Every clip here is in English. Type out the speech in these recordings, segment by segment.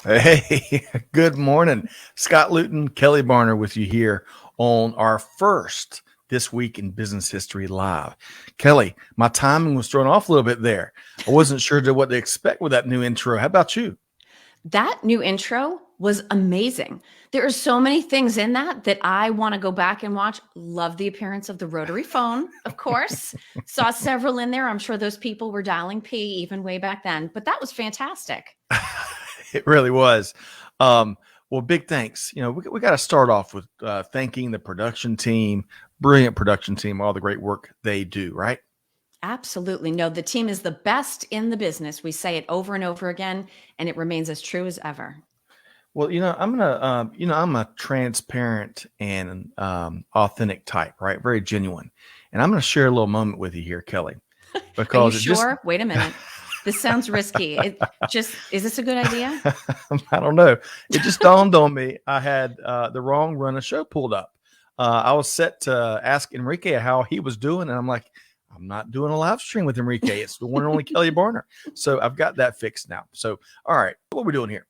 Hey, good morning. Scott Luton, Kelly Barner with you here on our first This Week in Business History Live. Kelly, my timing was thrown off a little bit there. I wasn't sure what to expect with that new intro. How about you? That new intro was amazing. There are so many things in that I want to go back and watch. Love the appearance of the rotary phone, of course. Saw several in there. I'm sure those people were dialing P even way back then, but that was fantastic. It really was. Well, big thanks. We got to start off with thanking the production team, brilliant production team, all the great work they do, right? Absolutely. No, the team is the best in the business. We say it over and over again, and it remains as true as ever. Well, I'm a transparent and authentic type, right? Very genuine. And I'm going to share a little moment with you here, Kelly, Are you because sure? Wait a minute. This sounds risky. Is this a good idea? I don't know. It just dawned on me. I had the wrong run of show pulled up. I was set to ask Enrique how he was doing. And I'm like, I'm not doing a live stream with Enrique. It's the one and only Kelly Barner. So I've got that fixed now. So, all right, what are we doing here?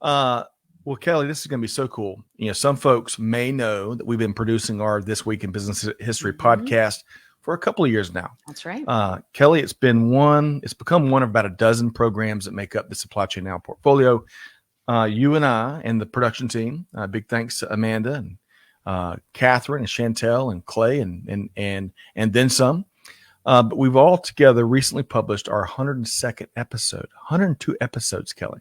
Well, Kelly, this is going to be so cool. Some folks may know that we've been producing our This Week in Business History podcast for a couple of years now. That's right. Kelly, it's become one of about a dozen programs that make up the Supply Chain Now portfolio. You and I and the production team, big thanks to Amanda and Catherine and Chantel and Clay and then some. But we've all together recently published our 102nd episode, 102 episodes, Kelly.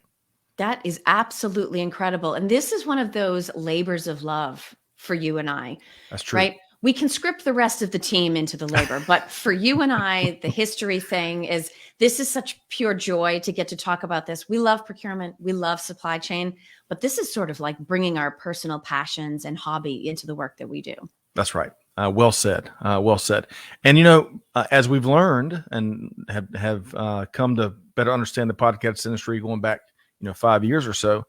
That is absolutely incredible. And this is one of those labors of love for you and I. That's true. Right? We can script the rest of the team into the labor, but for you and I, the history thing this is such pure joy to get to talk about this. We love procurement. We love supply chain, but this is sort of like bringing our personal passions and hobby into the work that we do. That's right. Well said. Well said. And, as we've learned and have come to better understand the podcast industry going back 5 years or so,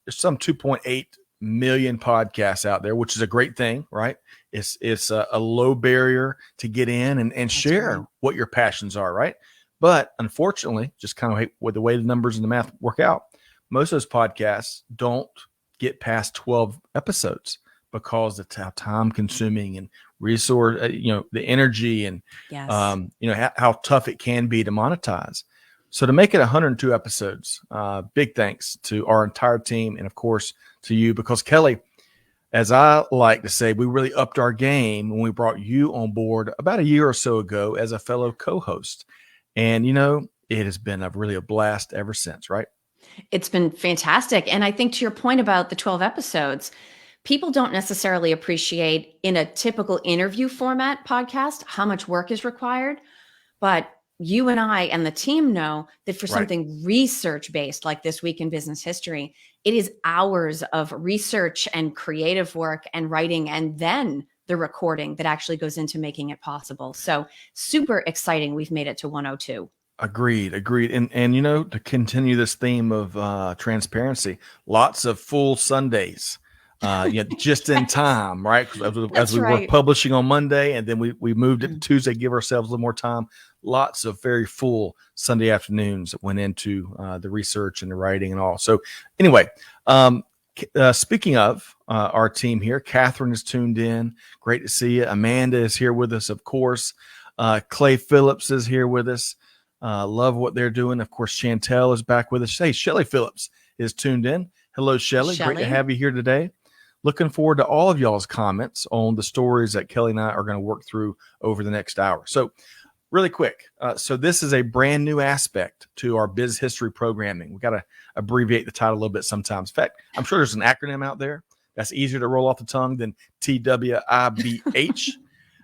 there's some 2.8 million podcasts out there, which is a great thing, right? It's a low barrier to get in and share what your passions are, right? But unfortunately, just kind of with the way the numbers and the math work out, most of those podcasts don't get past 12 episodes because it's how time consuming and resource, the energy and, yes. How tough it can be to monetize. So to make it 102 episodes, big thanks to our entire team and, of course, to you, because Kelly, as I like to say, we really upped our game when we brought you on board about a year or so ago as a fellow co-host. And, it has been really a blast ever since, right? It's been fantastic. And I think to your point about the 12 episodes, people don't necessarily appreciate in a typical interview format podcast how much work is required. But you and I and the team know that for something research-based like This Week in Business History, it is hours of research and creative work and writing and then the recording that actually goes into making it possible. So super exciting. We've made it to 102. Agreed. And to continue this theme of transparency, lots of full Sundays. Just in time, right? As we were publishing on Monday, and then we moved it to Tuesday, give ourselves a little more time. Lots of very full Sunday afternoons that went into the research and the writing and all. So anyway, speaking of our team here, Catherine is tuned in. Great to see you. Amanda is here with us, of course. Clay Phillips is here with us. Love what they're doing. Of course, Chantel is back with us. Hey, Shelly Phillips is tuned in. Hello, Shelly. Great to have you here today. Looking forward to all of y'all's comments on the stories that Kelly and I are going to work through over the next hour. So really quick. So this is a brand new aspect to our biz history programming. We got to abbreviate the title a little bit sometimes. In fact, I'm sure there's an acronym out there that's easier to roll off the tongue than TWIBH.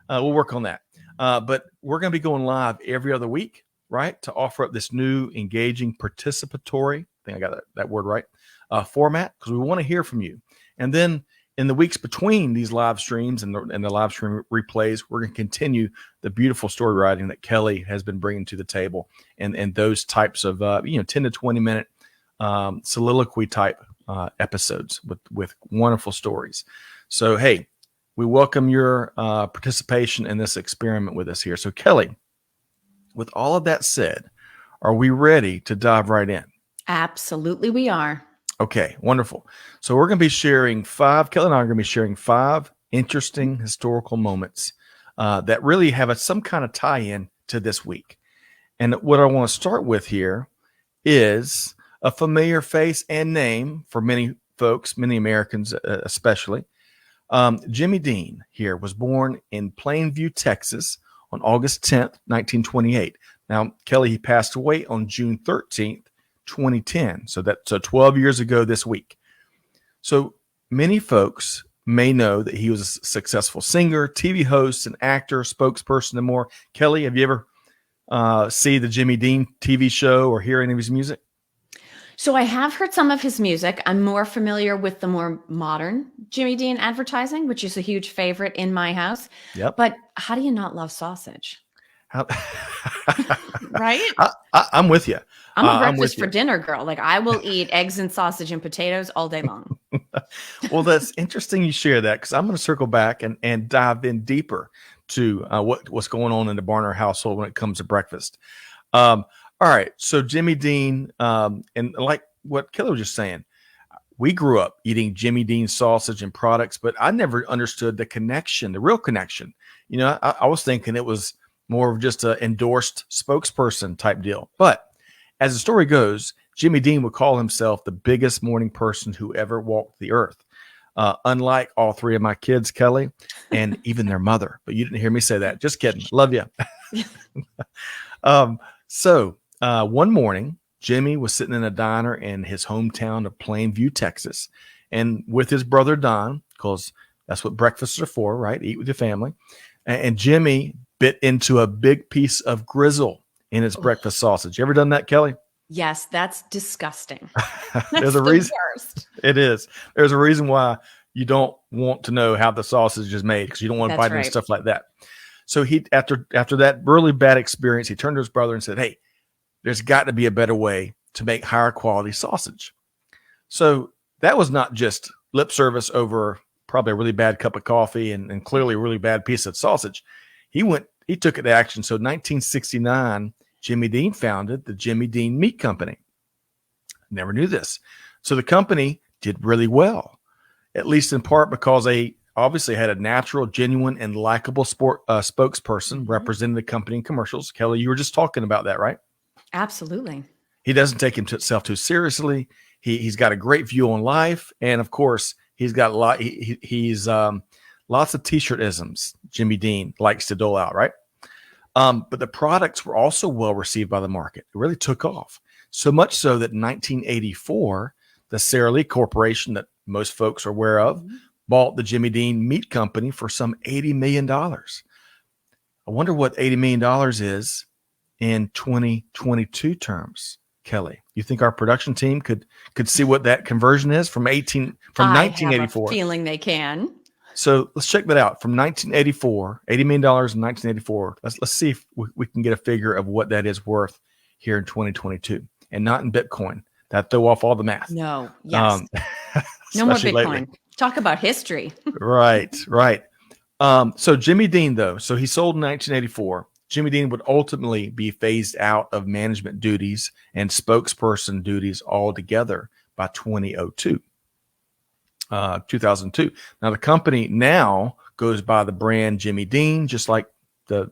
We'll work on that. But we're going to be going live every other week, right? To offer up this new engaging participatory, I think I got that word right, format, because we want to hear from you. And then in the weeks between these live streams and the live stream replays, we're going to continue the beautiful story writing that Kelly has been bringing to the table and those types of 10 to 20 minute soliloquy type episodes with wonderful stories. So, hey, we welcome your participation in this experiment with us here. So, Kelly, with all of that said, are we ready to dive right in? Absolutely, we are. Okay, wonderful. So we're going to be sharing Kelly and I are going to be sharing 5 interesting historical moments that really have some kind of tie-in to this week. And what I want to start with here is a familiar face and name for many folks, many Americans especially. Jimmy Dean here was born in Plainview, Texas on August 10th, 1928. Now, Kelly, he passed away on June 13th, 2010. So 12 years ago this week. So many folks may know that he was a successful singer, TV host, an actor, spokesperson, and more. Kelly, have you ever see the Jimmy Dean TV show or hear any of his music? So I have heard some of his music. I'm more familiar with the more modern Jimmy Dean advertising, which is a huge favorite in my house. Yep. But how do you not love sausage? Right? I'm with you. I'm a breakfast for dinner girl. Like, I will eat eggs and sausage and potatoes all day long. Well, that's interesting you share that, because I'm going to circle back and dive in deeper to what's going on in the Barner household when it comes to breakfast. All right. So Jimmy Dean, and like what Kelly was just saying, we grew up eating Jimmy Dean sausage and products, but I never understood the connection, the real connection. You know, I was thinking it was more of just an endorsed spokesperson type deal. But as the story goes, Jimmy Dean would call himself the biggest morning person who ever walked the earth. Unlike all 3 of my kids, Kelly, and even their mother. But you didn't hear me say that. Just kidding. Love you. So one morning, Jimmy was sitting in a diner in his hometown of Plainview, Texas, and with his brother Don, because that's what breakfasts are for, right? Eat with your family. And Jimmy bit into a big piece of grizzle in his breakfast sausage. You ever done that, Kelly? Yes, that's disgusting. There's a reason. Worst. It is. There's a reason why you don't want to know how the sausage is made, because you don't want to bite into stuff like that. So he, after that really bad experience, he turned to his brother and said, "Hey, there's got to be a better way to make higher quality sausage." So that was not just lip service over probably a really bad cup of coffee and clearly a really bad piece of sausage. He took it to action. So 1969, Jimmy Dean founded the Jimmy Dean Meat Company. Never knew this. So the company did really well, at least in part because they obviously had a natural, genuine, and likable spokesperson representing the company in commercials. Kelly, you were just talking about that, right? Absolutely. He doesn't take himself too seriously. He's got a great view on life, and of course, he's got a lot. He's lots of T-shirt isms. Jimmy Dean likes to dole out, right? But the products were also well received by the market. It really took off, so much so that in 1984, the Sara Lee Corporation, that most folks are aware of, bought the Jimmy Dean Meat Company for some $80 million. I wonder what $80 million is in 2022 terms. Kelly, you think our production team could see what that conversion is from 1984? I have a feeling they can. So let's check that out. From 1984, $80 million in 1984. Let's see if we can get a figure of what that is worth here in 2022, and not in Bitcoin. That throw off all the math. No, yes. No more Bitcoin. Lately. Talk about history. Right. So Jimmy Dean, though, so he sold in 1984. Jimmy Dean would ultimately be phased out of management duties and spokesperson duties altogether by 2002. Now, the company now goes by the brand Jimmy Dean, just like the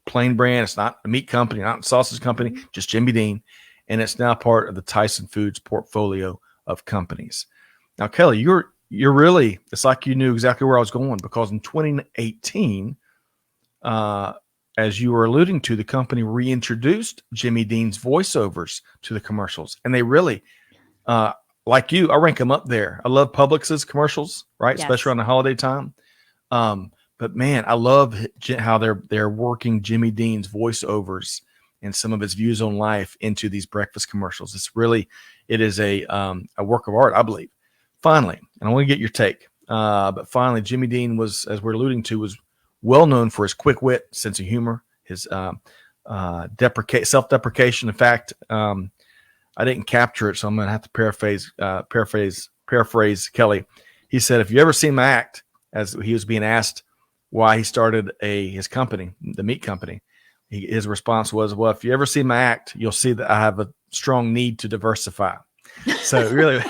plain brand. It's not a meat company, not a sausage company, just Jimmy Dean. And it's now part of the Tyson Foods portfolio of companies. Now, Kelly, you're really, it's like you knew exactly where I was going, because in 2018, as you were alluding to, the company reintroduced Jimmy Dean's voiceovers to the commercials. And they really, like you, I rank them up there. I love Publix's commercials, right? Yes. Especially around the holiday time. But man, I love how they're working Jimmy Dean's voiceovers and some of his views on life into these breakfast commercials. It is a work of art, I believe. Finally, and I want to get your take, but finally, Jimmy Dean was, as we're alluding to, was well known for his quick wit, sense of humor, his self-deprecation. In fact, I didn't capture it, so I'm going to have to paraphrase Kelly. He said, "If you ever see my act," as he was being asked why he started his company, the meat company, his response was, "Well, if you ever see my act, you'll see that I have a strong need to diversify." So really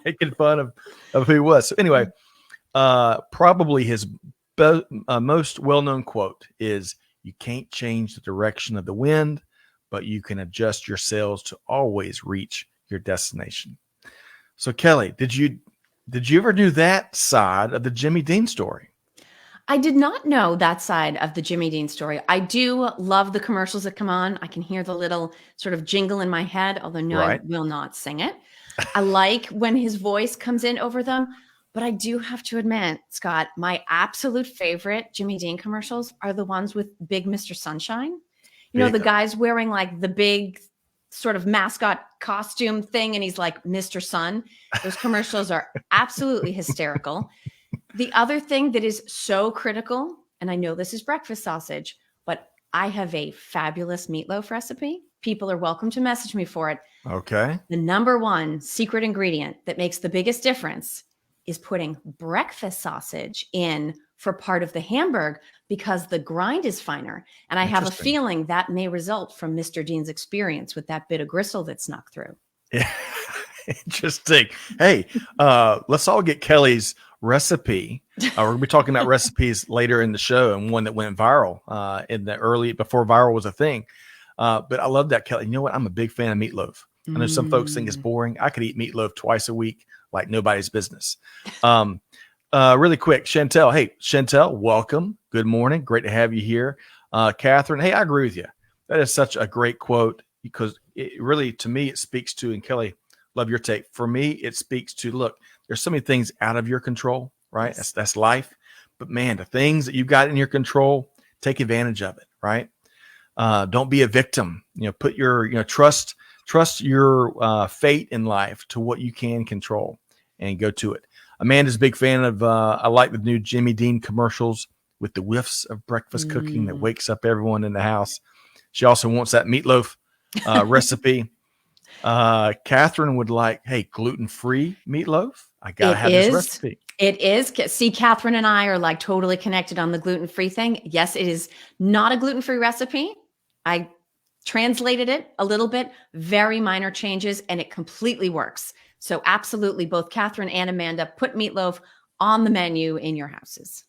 making fun of who he was. So anyway, probably his most well-known quote is, "You can't change the direction of the wind, but you can adjust your sails to always reach your destination." So Kelly, did you ever do that side of the Jimmy Dean story? I did not know that side of the Jimmy Dean story. I do love the commercials that come on. I can hear the little sort of jingle in my head, although no, I Right. will not sing it. I like when his voice comes in over them, but I do have to admit, Scott, my absolute favorite Jimmy Dean commercials are the ones with Big Mr. Sunshine. You know, the guy's wearing like the big sort of mascot costume thing, and he's like Mr. Sun. Those commercials are absolutely hysterical. The other thing that is so critical, and I know this is breakfast sausage, but I have a fabulous meatloaf recipe. People are welcome to message me for it. Okay. The number one secret ingredient that makes the biggest difference is putting breakfast sausage in for part of the Hamburg because the grind is finer. And I have a feeling that may result from Mr. Dean's experience with that bit of gristle that snuck through. Yeah. Interesting. Hey, let's all get Kelly's recipe. We're gonna be talking about recipes later in the show, and one that went viral in the early, before viral was a thing. But I love that, Kelly. You know what? I'm a big fan of meatloaf. I know some folks think it's boring. I could eat meatloaf twice a week like nobody's business. Really quick, Chantel. Hey, Chantel, welcome. Good morning. Great to have you here. Catherine, hey, I agree with you. That is such a great quote, because it really, to me, it speaks to, and Kelly, love your take. For me, it speaks to, look, there's so many things out of your control, right? Yes. That's life. But man, the things that you've got in your control, take advantage of it, right? Don't be a victim. Put your, trust your fate in life to what you can control and go to it. Amanda's a big fan of, I like the new Jimmy Dean commercials with the whiffs of breakfast cooking that wakes up everyone in the house. She also wants that meatloaf recipe. Catherine would like, hey, gluten-free meatloaf. I gotta have this recipe. It is. See, Catherine and I are like totally connected on the gluten-free thing. Yes, it is not a gluten-free recipe. I translated it a little bit, very minor changes, and it completely works. So absolutely, both Catherine and Amanda put meatloaf on the menu in your houses.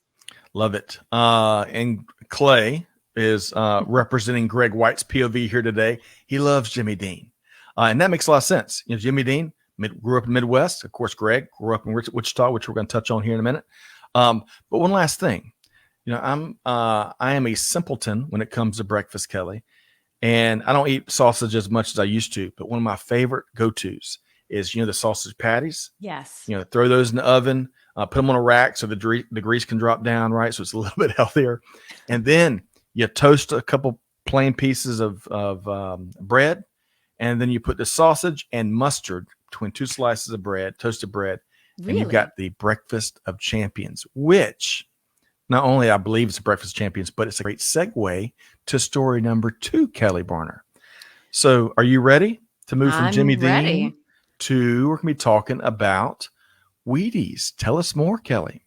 Love it. And Clay is representing Greg White's POV here today. He loves Jimmy Dean. And that makes a lot of sense. Jimmy Dean grew up in the Midwest. Of course, Greg grew up in Wichita, which we're going to touch on here in a minute. But one last thing, I am a simpleton when it comes to breakfast, Kelly, and I don't eat sausage as much as I used to. But one of my favorite go-tos is, the sausage patties. Yes. Throw those in the oven, put them on a rack so the grease can drop down, right? So it's a little bit healthier. And then you toast a couple plain pieces of bread. And then you put the sausage and mustard between two slices of bread, toasted bread, and you've got the breakfast of champions, which not only I believe it's a breakfast of champions, but it's a great segue to story number 2, Kelly Barner. So are you ready to move from Jimmy Dean to, we're going to be talking about Wheaties. Tell us more, Kelly.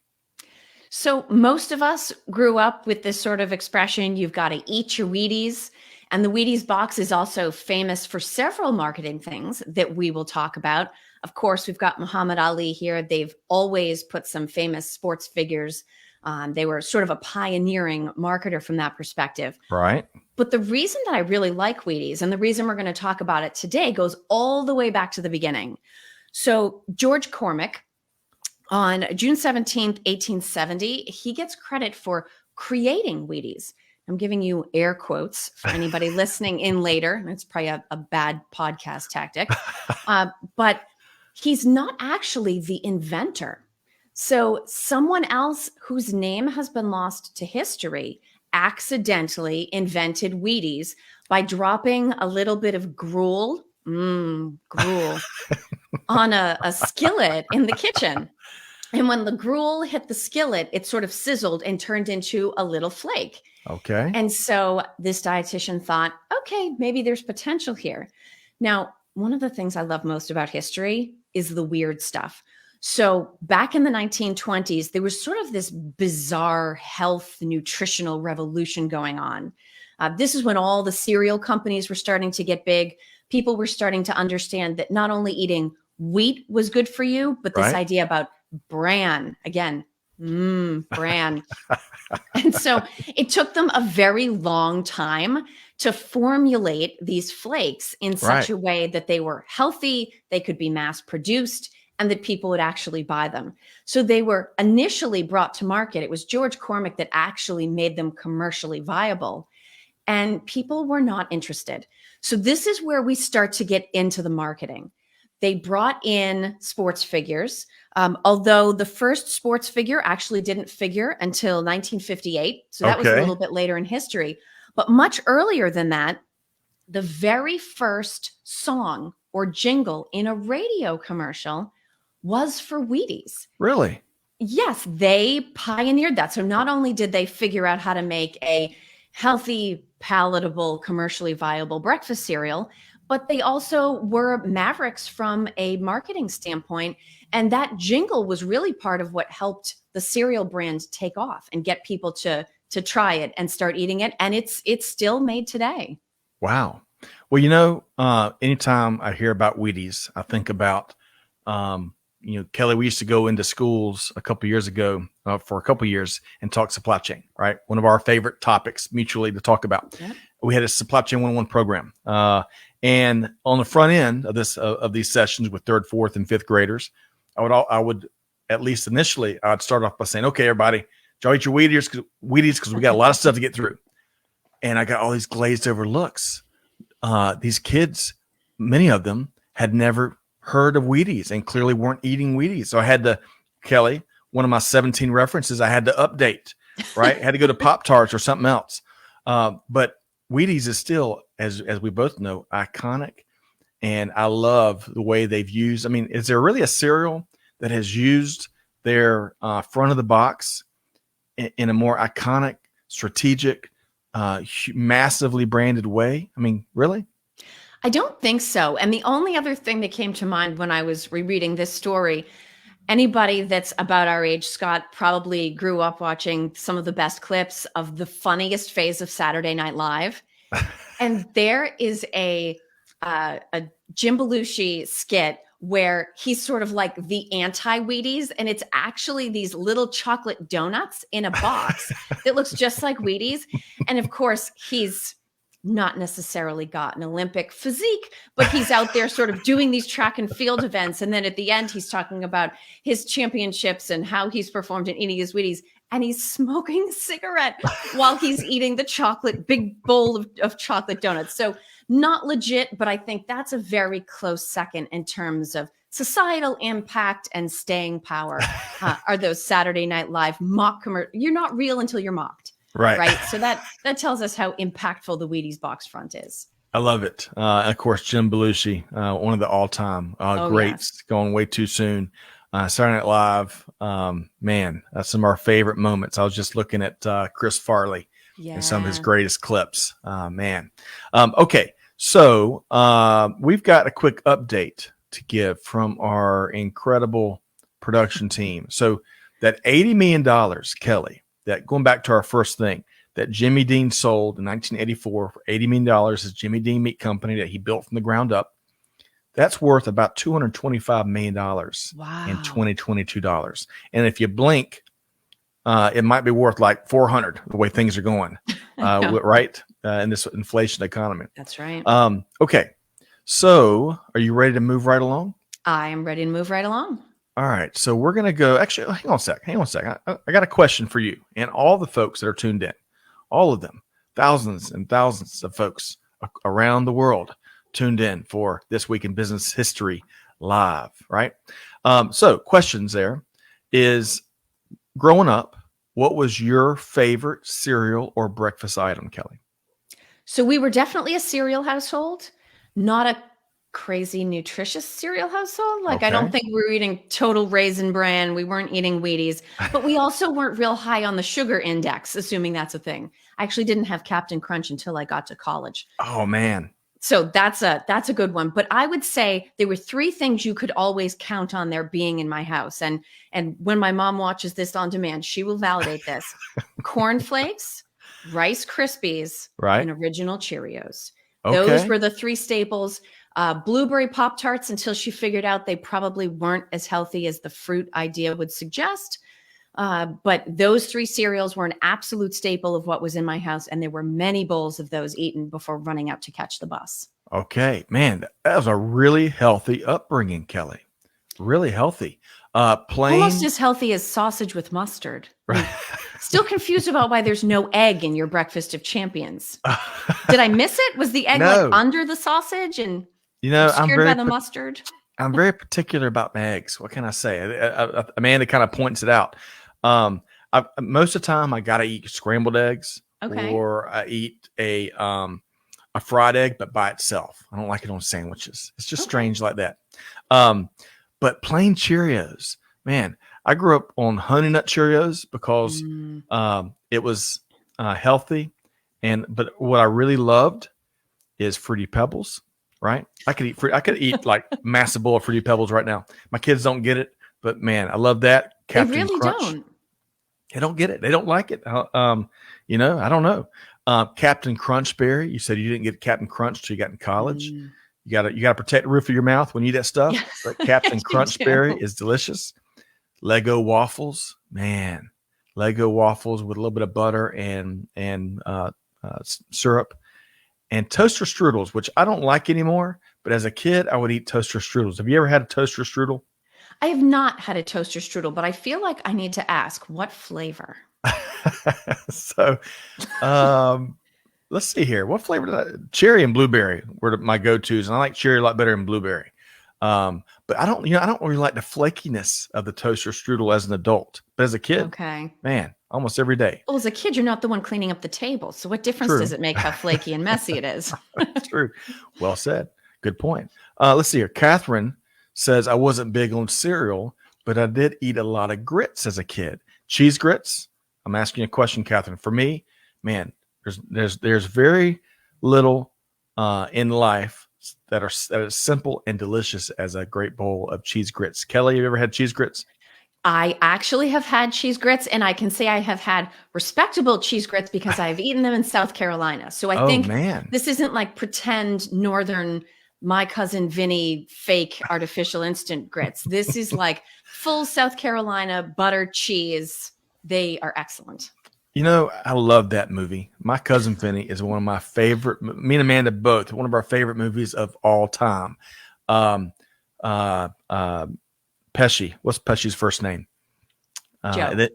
So most of us grew up with this sort of expression, you've got to eat your Wheaties. And the Wheaties box is also famous for several marketing things that we will talk about. Of course, we've got Muhammad Ali here. They've always put some famous sports figures. They were sort of a pioneering marketer from that perspective. Right. But the reason that I really like Wheaties, and the reason we're going to talk about it today, goes all the way back to the beginning. So George Cormick, on June 17th, 1870, he gets credit for creating Wheaties. I'm giving you air quotes for anybody listening in later. It's probably a bad podcast tactic. But he's not actually the inventor. So someone else whose name has been lost to history accidentally invented Wheaties by dropping a little bit of gruel on a skillet in the kitchen. And when the gruel hit the skillet, it sort of sizzled and turned into a little flake. Okay. And so this dietitian thought, okay, maybe there's potential here. Now, one of the things I love most about history is the weird stuff. So back in the 1920s, there was sort of this bizarre health nutritional revolution going on. This is when all the cereal companies were starting to get big. people were starting to understand that not only eating wheat was good for you, but this idea about bran, again, bran. And so it took them a very long time to formulate these flakes in such a way that they were healthy, they could be mass produced, and that people would actually buy them. So they were initially brought to market. It was George Cormick that actually made them commercially viable, and people were not interested. So this is where we start to get into the marketing. They brought in sports figures, although the first sports figure actually didn't figure until 1958. So that was a little bit later in history. But much earlier than that, the very first song or jingle in a radio commercial was for Wheaties. Really? Yes, they pioneered that. So not only did they figure out how to make a healthy, palatable, commercially viable breakfast cereal, but they also were mavericks from a marketing standpoint. And that jingle was really part of what helped the cereal brand take off and get people to try it and start eating it. And it's still made today. Wow. Well, anytime I hear about Wheaties, I think about, Kelly, we used to go into schools a couple of years ago for a couple of years and talk supply chain, right? One of our favorite topics mutually to talk about. Yep. We had a supply chain 101 program. And on the front end of this, of these sessions with third, fourth, and fifth graders, I would at least initially, I'd start off by saying, okay, everybody, y'all eat your Wheaties because we got a lot of stuff to get through. And I got all these glazed over looks. These kids, many of them had never heard of Wheaties and clearly weren't eating Wheaties. So I had to, Kelly, one of my 17 references, I had to update, right? I had to go to Pop-Tarts or something else. But Wheaties is still, as we both know, iconic. And I love the way they've used. I mean, is there really a cereal that has used their front of the box in a more iconic, strategic, massively branded way? I mean, really? I don't think so. And the only other thing that came to mind when I was rereading this story, anybody that's about our age, Scott, probably grew up watching some of the best clips of the funniest phase of Saturday Night Live. And there is a Jim Belushi skit where he's sort of like the anti-Wheaties, and it's actually these little chocolate donuts in a box that looks just like Wheaties. And of course, he's not necessarily got an Olympic physique, but he's out there sort of doing these track and field events. And then at the end, he's talking about his championships and how he's performed in eating his Wheaties. And he's smoking a cigarette while he's eating the big bowl of chocolate donuts. So not legit, but I think that's a very close second in terms of societal impact and staying power are those Saturday Night Live mock commercials. You're not real until you're mocked. Right. So that tells us how impactful the Wheaties box front is. I love it. Of course, Jim Belushi, one of the all-time greats, yes. Going way too soon. Saturday Night Live, man, that's some of our favorite moments. I was just looking at Chris Farley and some of his greatest clips. Man. Okay, so we've got a quick update to give from our incredible production team. So that $80 million, Kelly, that going back to our first thing, that Jimmy Dean sold in 1984 for $80 million, his Jimmy Dean Meat Company that he built from the ground up. That's worth about $225 million in 2022 dollars. And if you blink, it might be worth like 400 the way things are going, right? In this inflation economy. That's right. Okay. So are you ready to move right along? I am ready to move right along. All right. So we're going to go. Actually, hang on a sec. I got a question for you and all the folks that are tuned in. All of them, thousands and thousands of folks around the world tuned in for This Week in Business History Live, right? So questions there is, growing up, what was your favorite cereal or breakfast item, Kelly? So we were definitely a cereal household, not a crazy nutritious cereal household. Like, okay. I don't think we were eating Total Raisin Bran. We weren't eating Wheaties, but we also weren't real high on the sugar index, assuming that's a thing. I actually didn't have Captain Crunch until I got to college. Oh, man. So that's a good one. But I would say there were three things you could always count on there being in my house. And when my mom watches this on demand, she will validate this. Cornflakes, Rice Krispies, right, and Original Cheerios. Okay. Those were the three staples. Blueberry Pop-Tarts until she figured out they probably weren't as healthy as the fruit idea would suggest. But those 3 cereals were an absolute staple of what was in my house. And there were many bowls of those eaten before running out to catch the bus. Okay, man, that was a really healthy upbringing, Kelly. Really healthy. Almost as healthy as sausage with mustard. Still confused about why there's no egg in your breakfast of champions. Did I miss it? Was the egg like under the sausage and obscured by the mustard? I'm very particular about my eggs. What can I say? Amanda kind of points it out. Most of the time, I gotta eat scrambled eggs, or I eat a fried egg, but by itself. I don't like it on sandwiches. It's just strange like that. But plain Cheerios, man, I grew up on Honey Nut Cheerios because it was healthy, but what I really loved is Fruity Pebbles. Right? I could eat like massive bowl of Fruity Pebbles right now. My kids don't get it, but man, I love that. Captain they really Crunch. don't. They don't get it. They don't like it. I don't know. Captain Crunch Berry. You said you didn't get Captain Crunch till you got in college. You gotta protect the roof of your mouth when you eat that stuff. But Captain Crunch Berry is delicious. Lego waffles, man. Lego waffles with a little bit of butter and syrup. And toaster strudels, which I don't like anymore, but as a kid, I would eat toaster strudels. Have you ever had a toaster strudel? I have not had a toaster strudel, but I feel like I need to ask what flavor. So, let's see here. What flavor? Cherry and blueberry were my go-tos, and I like cherry a lot better than blueberry. But I don't really like the flakiness of the toaster strudel as an adult, but as a kid, man, almost every day. Well, as a kid, you're not the one cleaning up the table. So what difference does it make how flaky and messy it is? True. Well said. Good point. Let's see here. Catherine says, I wasn't big on cereal, but I did eat a lot of grits as a kid. Cheese grits. I'm asking you a question, Catherine. For me, man, there's very little in life that are simple and delicious as a great bowl of cheese grits. Kelly, have you ever had cheese grits? I actually have had cheese grits, and I can say I have had respectable cheese grits because I've eaten them in South Carolina. So I think this isn't like pretend northern, my cousin Vinny, fake artificial instant grits. This is like full South Carolina butter cheese. They are excellent. I love that movie. My Cousin Vinny is one of my favorite. Me and Amanda both one of our favorite movies of all time. Pesci. What's Pesci's first name? Joe.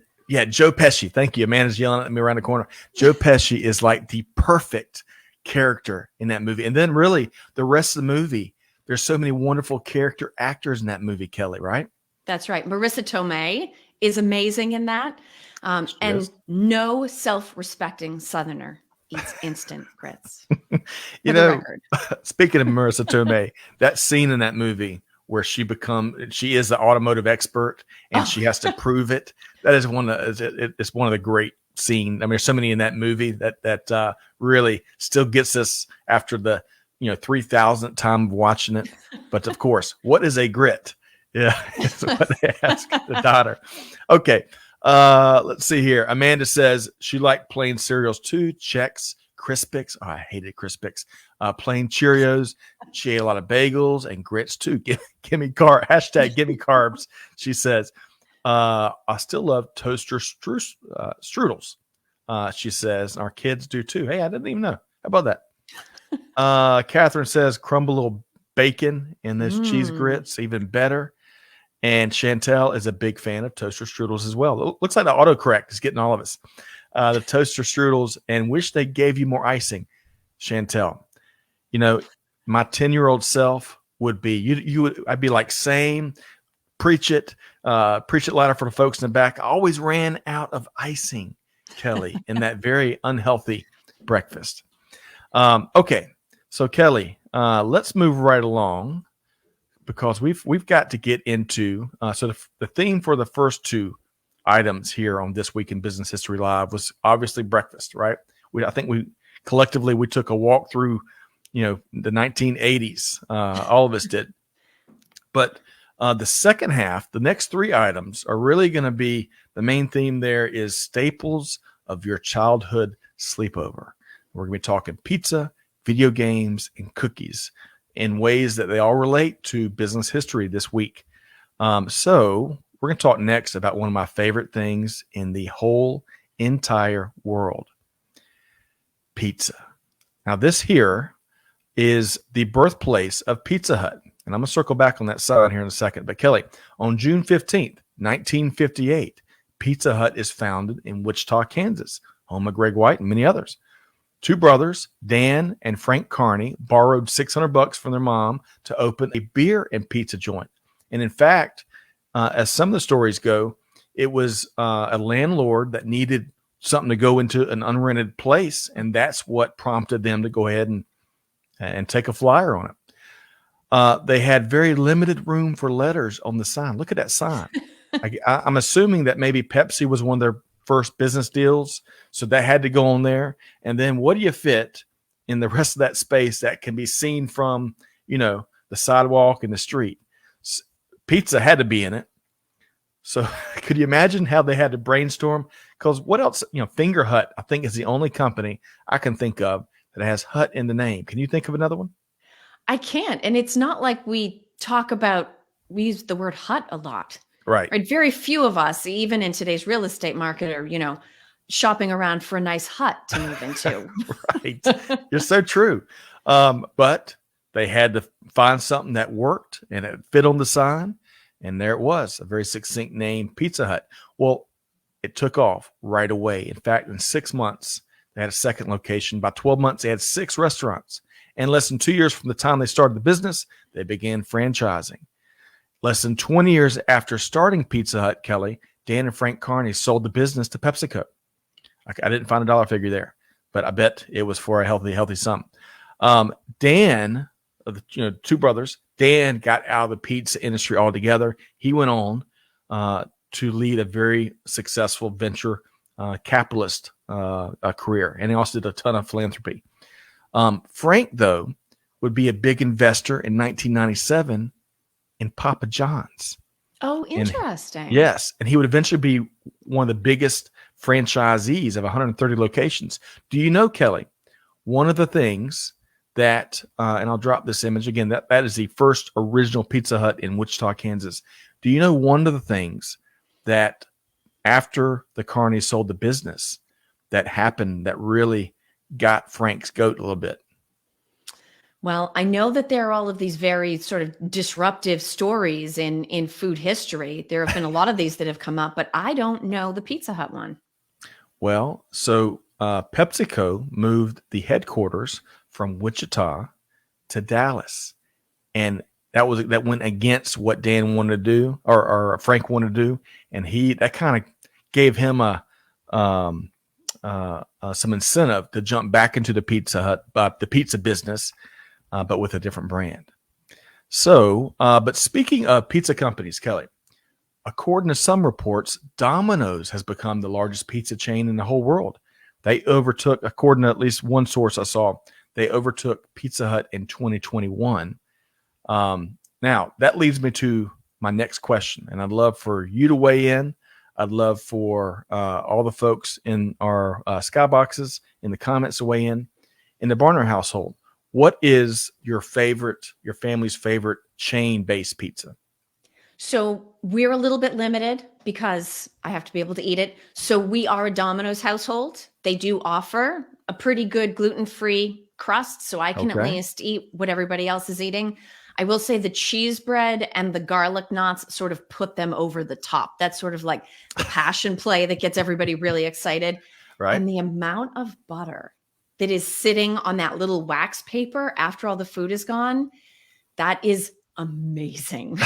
Joe Pesci. Thank you. Amanda's yelling at me around the corner. Joe Pesci is like the perfect character in that movie. And then really the rest of the movie, there's so many wonderful character actors in that movie, Kelly, right? That's right. Marissa Tomei is amazing in that. And no self-respecting Southerner eats instant grits. Speaking of Marissa Tomei, that scene in that movie where she is the automotive expert and she has to prove it. That is it's one of the great scenes. I mean, there's so many in that movie that really still gets us after the 3,000th time of watching it. But of course, what is a grit? Yeah, that's what they ask the daughter. Okay, let's see here. Amanda says she liked plain cereals too. Chex, Crispix. Oh, I hated Crispix. Plain Cheerios. She ate a lot of bagels and grits too. Give me hashtag give me carbs. She says, I still love toaster strudels. She says, our kids do too. Hey, I didn't even know. How about that? Catherine says, crumble a little bacon in those cheese grits, even better. And Chantel is a big fan of toaster strudels as well. Looks like the autocorrect is getting all of us. The toaster strudels, and wish they gave you more icing. Chantel, my 10-year-old self would be, I'd be like, same, preach it louder for the folks in the back. I always ran out of icing, Kelly, in that very unhealthy breakfast. Okay. So Kelly, let's move right along because we've got to get into, the theme for the first two items here on This Week in Business History Live was obviously breakfast, right? I think we collectively took a walk through, the 1980s. All of us did. But the second half, the next three items are really going to be, the main theme there is staples of your childhood sleepover. We're going to be talking pizza, video games, and cookies. in ways that they all relate to business history this week. So we're going to talk next about one of my favorite things in the whole entire world, pizza. Now, this here is the birthplace of Pizza Hut. And I'm going to circle back on that side here in a second. But Kelly, on June 15th, 1958, Pizza Hut is founded in Wichita, Kansas, home of Greg White and many others. Two brothers, Dan and Frank Carney, borrowed $600 from their mom to open a beer and pizza joint. And in fact, as some of the stories go, it was a landlord that needed something to go into an unrented place, and that's what prompted them to go ahead and take a flyer on it. They had very limited room for letters on the sign. Look at that sign. I'm assuming that maybe Pepsi was one of their first business deals, so that had to go on there. And then what do you fit in the rest of that space that can be seen from, the sidewalk and the street? Pizza had to be in it. So could you imagine how they had to brainstorm? Because what else, Finger Hut, I think, is the only company I can think of that has Hut in the name. Can you think of another one? I can't. And it's not like we use the word hut a lot. Right. Very few of us, even in today's real estate market, are, shopping around for a nice hut to move into. Right. You're so true. But they had to find something that worked and it fit on the sign. And there it was, a very succinct name, Pizza Hut. Well, it took off right away. In fact, in 6 months, they had a second location. By 12 months, they had 6 restaurants. And less than 2 years from the time they started the business, they began franchising. Less than 20 years after starting Pizza Hut, Kelly, Dan and Frank Carney sold the business to PepsiCo. I didn't find a dollar figure there, but I bet it was for a healthy sum. Dan, two brothers, Dan got out of the pizza industry altogether. He went on to lead a very successful venture capitalist career, and he also did a ton of philanthropy. Frank, though, would be a big investor in 1997 in Papa John's. Oh, interesting. Yes, and he would eventually be one of the biggest franchisees of 130 locations. Do you know, Kelly, one of the things that, and I'll drop this image again, that is the first original Pizza Hut in Wichita, Kansas. Do you know one of the things that after the Carneys sold the business that happened that really got Frank's goat a little bit? Well, I know that there are all of these very sort of disruptive stories in food history. There have been a lot of these that have come up, but I don't know the Pizza Hut one. Well, so PepsiCo moved the headquarters from Wichita to Dallas, and that went against what Dan wanted to do, or Frank wanted to do, and that kind of gave him some incentive to jump back into the Pizza Hut, the pizza business, but with a different brand. So, but speaking of pizza companies, Kelly, according to some reports, Domino's has become the largest pizza chain in the whole world. They overtook, according to at least one source I saw, they overtook Pizza Hut in 2021. Now, that leads me to my next question, and I'd love for you to weigh in. I'd love for all the folks in our skyboxes in the comments to weigh in. In the Barner household, what is your family's favorite chain-based pizza? So we're a little bit limited because I have to be able to eat it. So we are a Domino's household. They do offer a pretty good gluten-free crust, so I can at least eat what everybody else is eating. I will say the cheese bread and the garlic knots sort of put them over the top. That's sort of like the passion play that gets everybody really excited. Right. And the amount of butter that is sitting on that little wax paper after all the food is gone, that is amazing.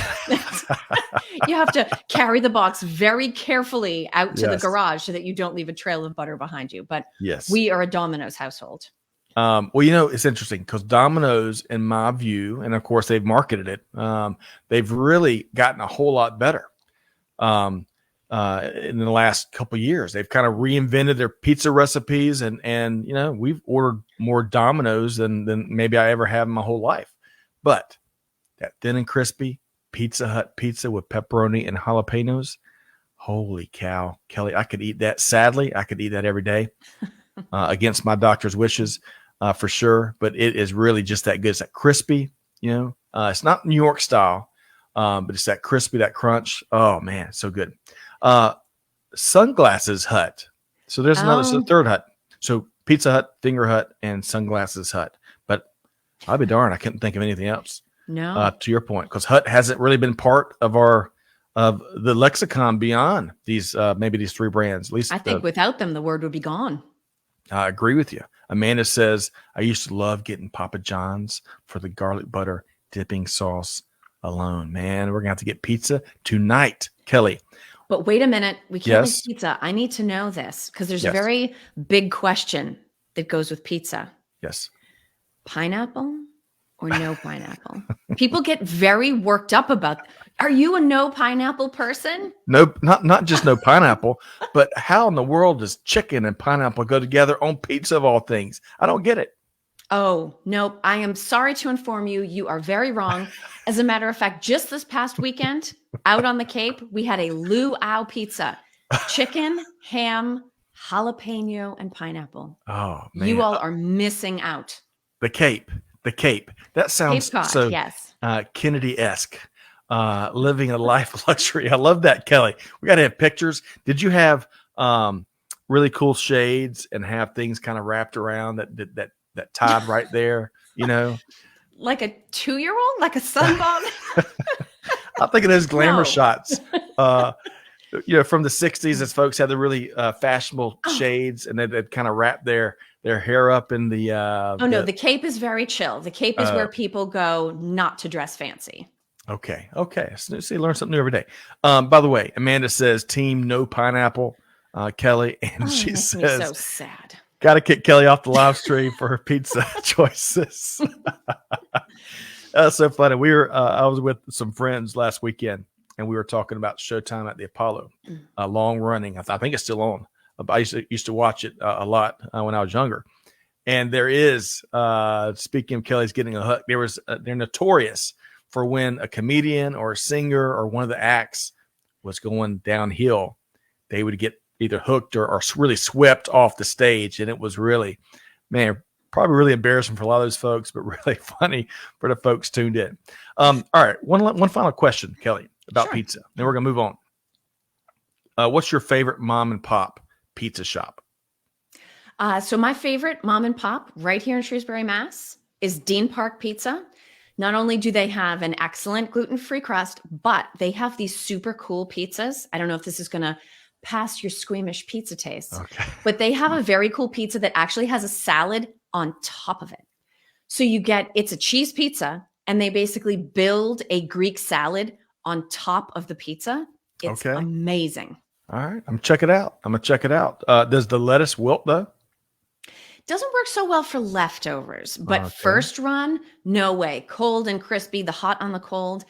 You have to carry the box very carefully out to the garage so that you don't leave a trail of butter behind you. But we are a Domino's household. Well, it's interesting because Domino's, in my view, and of course they've marketed it, they've really gotten a whole lot better in the last couple of years. They've kind of reinvented their pizza recipes, and we've ordered more Domino's than maybe I ever have in my whole life. But that thin and crispy Pizza Hut pizza with pepperoni and jalapenos, holy cow, Kelly, I could eat that. Sadly, I could eat that every day against my doctor's wishes. For sure, but it is really just that good. It's that crispy, It's not New York style, but it's that crispy, that crunch. Oh man, so good. Sunglasses Hut. So there's so third Hut. So Pizza Hut, Finger Hut, and Sunglasses Hut. But I'll be darned, I couldn't think of anything else. No. To your point, because Hut hasn't really been part of the lexicon beyond these maybe these three brands. At least I think without them, the word would be gone. I agree with you. Amanda says, I used to love getting Papa John's for the garlic butter dipping sauce alone. Man, we're going to have to get pizza tonight, Kelly. But wait a minute. We can't make pizza. I need to know this because there's a very big question that goes with pizza. Yes. Pineapple or no pineapple? People get very worked up about, are you a no pineapple person? No, not just no pineapple, but how in the world does chicken and pineapple go together on pizza of all things? I don't get it. Oh, nope. I am sorry to inform you. You are very wrong. As a matter of fact, just this past weekend out on the Cape, we had a luau pizza, chicken, ham, jalapeno, and pineapple. Oh, man. You all are missing out. The Cape. That sounds Cape Cod, so yes. Kennedy-esque. Living a life of luxury. I love that, Kelly. We got to have pictures. Did you have really cool shades and have things kind of wrapped around that tied right there? Like a 2-year-old, like a sunbonnet. I'm thinking of those glamour shots. From the 60s, as folks had the really fashionable shades, and they'd kind of wrap their hair up in the. No, the Cape is very chill. The Cape is where people go not to dress fancy. Okay. So you learn something new every day. By the way, Amanda says team no pineapple, Kelly, and she says me so sad. Got to kick Kelly off the live stream for her pizza choices. That's so funny. I was with some friends last weekend, and we were talking about Showtime at the Apollo, long running. I think it's still on. I used to watch it a lot when I was younger. And there is, speaking of Kelly's getting a hook, they're notorious for when a comedian or a singer or one of the acts was going downhill, they would get either hooked or really swept off the stage. And it was really, man, probably really embarrassing for a lot of those folks, but really funny for the folks tuned in. All right. One final question, Kelly, about pizza. Then we're going to move on. What's your favorite mom and pop pizza shop? So my favorite mom and pop right here in Shrewsbury, Mass is Dean Park Pizza. Not only do they have an excellent gluten-free crust, but they have these super cool pizzas. I don't know if this is going to pass your squeamish pizza taste, but they have a very cool pizza that actually has a salad on top of it. So it's a cheese pizza, and they basically build a Greek salad on top of the pizza. It's amazing. All right. I'm going to check it out. Does the lettuce wilt though? Doesn't work so well for leftovers, but first run, no way. Cold and crispy, the hot on the cold.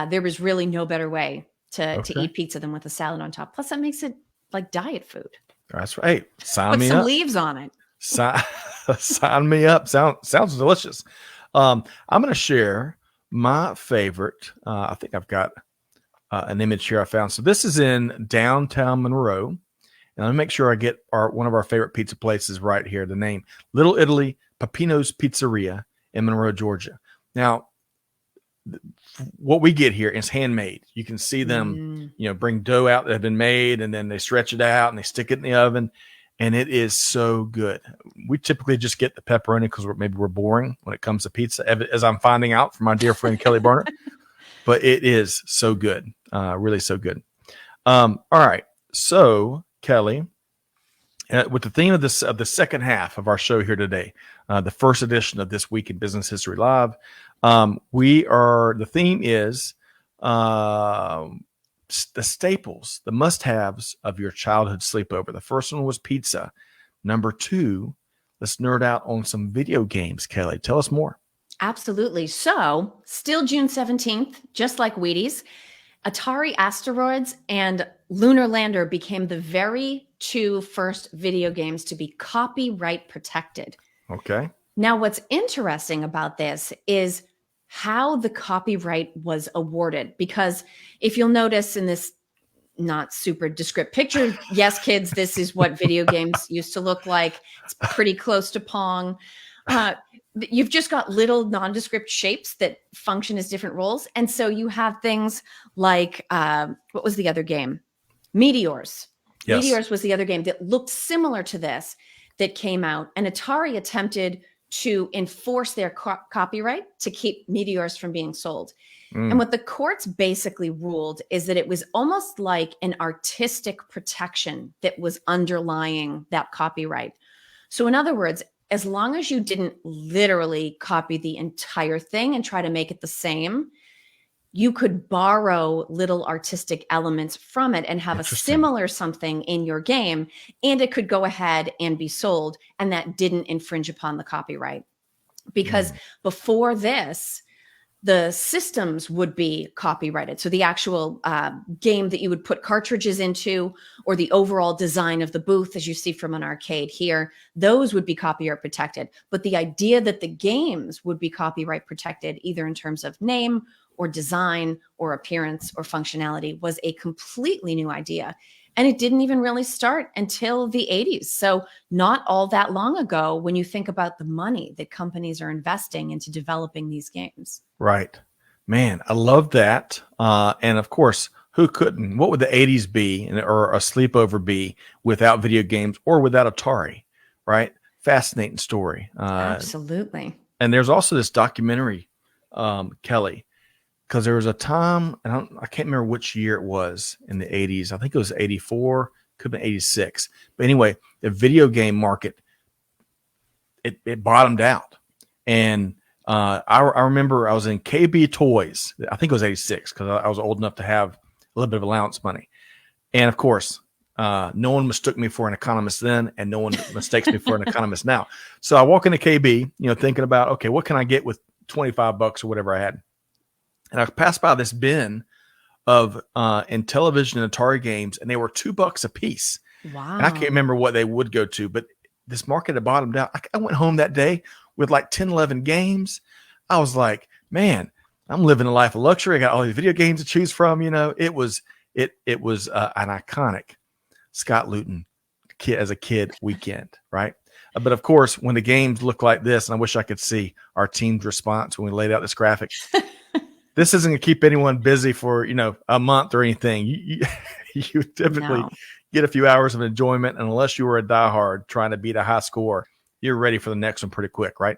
There was really no better way to eat pizza than with a salad on top. Plus, that makes it like diet food. That's right. Sign me up. Put some up. leaves on it. Sign me up. Sounds delicious. I'm going to share my favorite. I think I've got an image here I found. So this is in downtown Monroe. And I'll make sure I get one of our favorite pizza places right here. The name, Little Italy Peppino's Pizzeria in Monroe, Georgia. Now, what we get here is handmade. You can see them, bring dough out that have been made, and then they stretch it out and they stick it in the oven, and it is so good. We typically just get the pepperoni because we're boring when it comes to pizza, as I'm finding out from my dear friend Kelly Barner. But it is so good, really so good. All right, so Kelly, with the theme of the second half of our show here today, the first edition of This Week in Business History Live, the theme is the staples, the must-haves of your childhood sleepover. The first one was pizza. Number 2, let's nerd out on some video games. Kelly, tell us more. Absolutely. So, still June 17th, just like Wheaties, Atari Asteroids and Lunar Lander became the very 2 first video games to be copyright protected. Okay. Now, what's interesting about this is how the copyright was awarded, because if you'll notice in this not super descriptive picture, yes, kids, this is what video games used to look like. It's pretty close to Pong. Uh, you've just got little nondescript shapes that function as different roles. And so you have things like, what was the other game? Meteors. Yes. Meteors was the other game that looked similar to this that came out. And Atari attempted to enforce their copyright to keep Meteors from being sold. And what the courts basically ruled is that it was almost like an artistic protection that was underlying that copyright. So in other words, as long as you didn't literally copy the entire thing and try to make it the same, you could borrow little artistic elements from it and have a similar something in your game, and it could go ahead and be sold, and that didn't infringe upon the copyright. Because before this, the systems would be copyrighted. So the actual game that you would put cartridges into, or the overall design of the booth, as you see from an arcade here, those would be copyright protected. But the idea that the games would be copyright protected, either in terms of name or design or appearance or functionality, was a completely new idea. And it didn't even really start until the 80s. So not all that long ago, when you think about the money that companies are investing into developing these games. Right. Man, I love that. And of course, who couldn't? What would the 80s be or a sleepover be without video games or without Atari? Right. Fascinating story. Absolutely. And there's also this documentary, Kelly, because there was a time, and I can't remember which year it was in the 80s. I think it was 84, could have been 86. But anyway, the video game market, it bottomed out. And I remember I was in KB Toys. I think it was 86 because I was old enough to have a little bit of allowance money. And of course, no one mistook me for an economist then, and no one mistakes me for an economist now. So I walk into KB, thinking about, okay, what can I get with $25 or whatever I had? And I passed by this bin of Intellivision and Atari games, and they were $2 a piece. Wow. And I can't remember what they would go to, but this market had bottomed out. I went home that day with like 10, 11 games. I was like, man, I'm living a life of luxury. I got all these video games to choose from. It was an iconic Scott Luton as a kid weekend, right? But of course, when the games look like this, and I wish I could see our team's response when we laid out this graphic. This isn't going to keep anyone busy for, a month or anything. You typically get a few hours of enjoyment. And unless you were a diehard trying to beat a high score, you're ready for the next one pretty quick, right?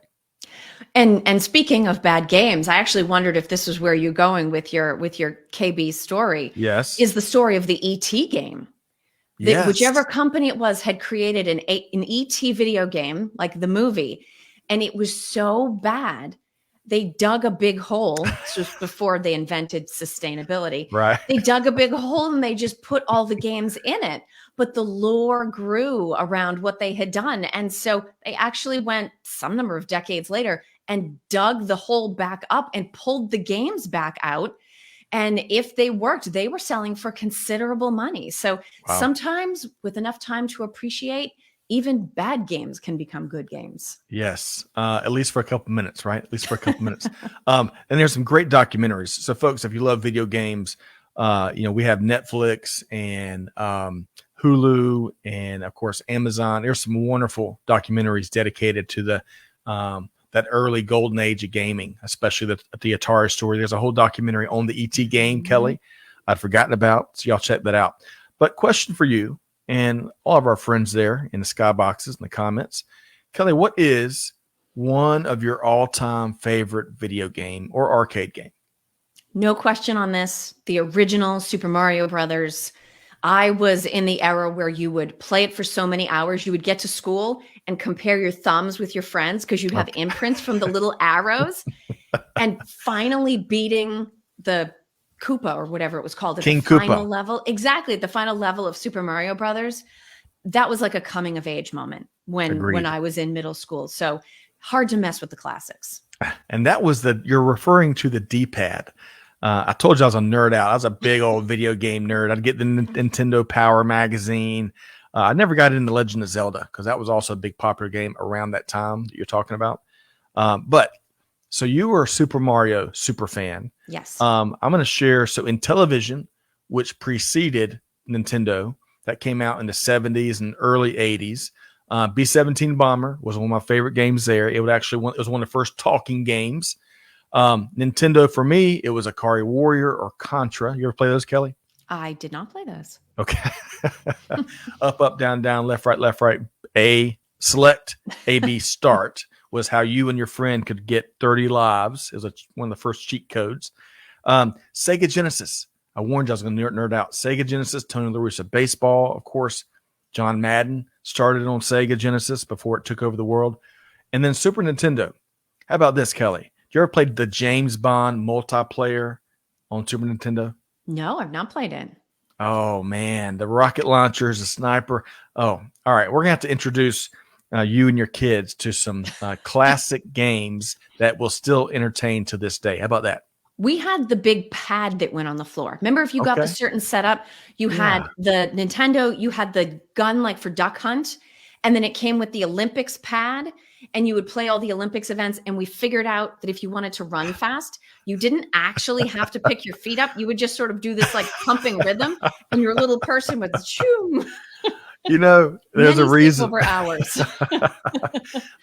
And speaking of bad games, I actually wondered if this was where you're going with your KB story. Yes. Is the story of the ET game. Yes. Whichever company it was had created an ET video game, like the movie, and it was so bad. They dug a big hole. This was before they invented sustainability. Right. They dug a big hole and they just put all the games in it. But the lore grew around what they had done. And so they actually went some number of decades later and dug the hole back up and pulled the games back out. And if they worked, they were selling for considerable money. So sometimes with enough time to appreciate, even bad games can become good games. Yes. At least for a couple minutes, right? At least for a couple minutes. And there's some great documentaries. So folks, if you love video games, we have Netflix and Hulu and of course, Amazon. There's some wonderful documentaries dedicated to that early golden age of gaming, especially the Atari story. There's a whole documentary on the ET game, Kelly, I'd forgotten about. So y'all check that out. But question for you, and all of our friends there in the skyboxes in the comments. Kelly, what is one of your all-time favorite video game or arcade game? No question on this. The original Super Mario Brothers. I was in the era where you would play it for so many hours. You would get to school and compare your thumbs with your friends because you'd have imprints from the little arrows. And finally beating the Koopa or whatever it was called at King the final Koopa. level. Exactly. At the final level of Super Mario Brothers. That was like a coming of age moment when I was in middle school. So hard to mess with the classics. And that was you're referring to the D-pad. I told you I was a nerd out. I was a big old video game nerd. I'd get the Nintendo Power magazine. I never got into Legend of Zelda because that was also a big popular game around that time that you're talking about. So you were a Super Mario super fan. Yes. I'm going to share. So Intellivision, which preceded Nintendo, that came out in the 70s and early 80s. B-17 Bomber was one of my favorite games there. It was one of the first talking games. Nintendo for me, it was Akari Warrior or Contra. You ever play those, Kelly? I did not play those. Okay. Up, down, down, left, right. A, select, A, B, start was how you and your friend could get 30 lives. It was one of the first cheat codes. Sega Genesis. I warned you I was going to nerd out. Sega Genesis, Tony La Russa. Baseball, of course. John Madden started on Sega Genesis before it took over the world. And then Super Nintendo. How about this, Kelly? You ever played the James Bond multiplayer on Super Nintendo? No, I've not played it. Oh, man. The rocket launchers, the sniper. Oh, all right. We're going to have to introduce you and your kids to some classic games that will still entertain to this day. How about that? We had the big pad that went on the floor. Remember, if you got the certain setup, you had the Nintendo, you had the gun like for Duck Hunt, and then it came with the Olympics pad, and you would play all the Olympics events. And we figured out that if you wanted to run fast, you didn't actually have to pick your feet up. You would just sort of do this like pumping rhythm, and your little person would shoom. You know, there's a reason. Over hours.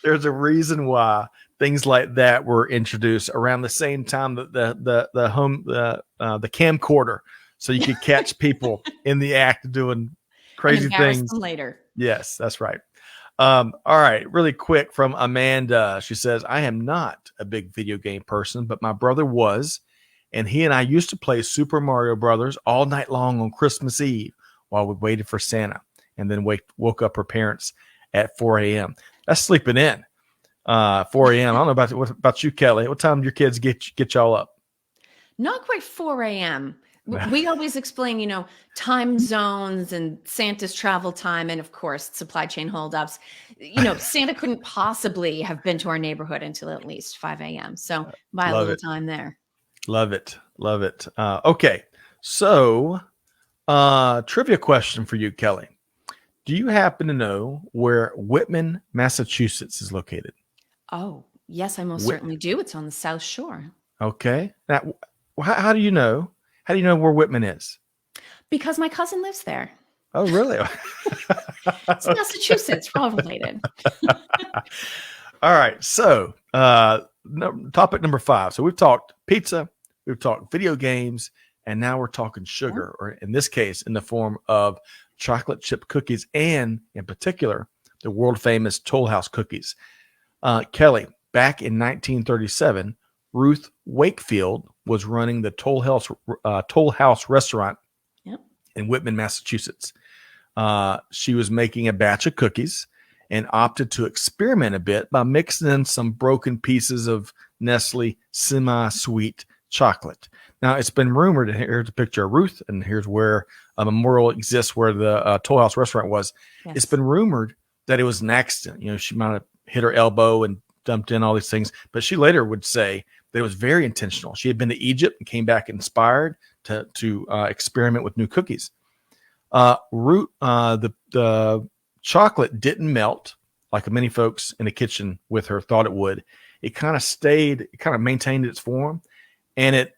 There's a reason why things like that were introduced around the same time that the camcorder, so you could catch people in the act doing crazy things them later. Yes, that's right. All right, really quick from Amanda. She says, I am not a big video game person, but my brother was, and he and I used to play Super Mario Brothers all night long on Christmas Eve while we waited for Santa, and then woke up her parents at 4 a.m. That's sleeping in. 4 a.m. I don't know what about you, Kelly. What time do your kids get y'all up? Not quite 4 a.m. We always explain, time zones and Santa's travel time, and of course, supply chain holdups. Santa couldn't possibly have been to our neighborhood until at least 5 a.m. So buy a little time there. Love it. Okay, so trivia question for you, Kelly. Do you happen to know where Whitman, Massachusetts is located? Oh, yes, I most certainly do. It's on the South Shore. Okay. Now, how do you know? How do you know where Whitman is? Because my cousin lives there. Oh, really? It's Massachusetts. We're all related. All right. So, topic number 5. So we've talked pizza, we've talked video games, and now we're talking sugar, or in this case, in the form of chocolate chip cookies, and in particular, the world famous Toll House cookies. Kelly, back in 1937, Ruth Wakefield was running the Toll House restaurant in Whitman, Massachusetts. She was making a batch of cookies and opted to experiment a bit by mixing in some broken pieces of Nestle semi-sweet chocolate. Now, it's been rumored, and here's a picture of Ruth, and here's where a memorial exists where the Toll House restaurant was. Yes. It's been rumored that it was an accident. She might have hit her elbow and dumped in all these things, but she later would say that it was very intentional. She had been to Egypt and came back inspired to experiment with new cookies. The chocolate didn't melt like many folks in the kitchen with her thought it would. It kind of maintained its form, and it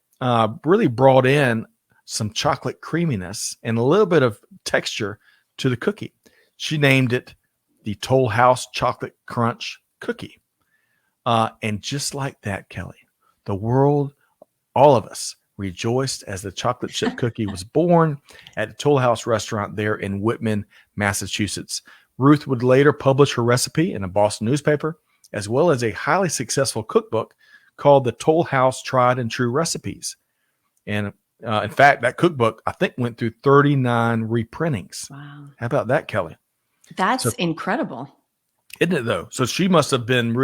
really brought in some chocolate creaminess and a little bit of texture to the cookie. She named it the Toll House Chocolate Crunch Cookie. And just like that, Kelly, the world, all of us, rejoiced as the chocolate chip cookie was born at the Toll House restaurant there in Whitman, Massachusetts. Ruth would later publish her recipe in a Boston newspaper, as well as a highly successful cookbook called the Toll House Tried and True Recipes. And in fact, that cookbook, I think, went through 39 reprintings. Wow. How about that, Kelly? That's incredible. Isn't it, though? So she must have been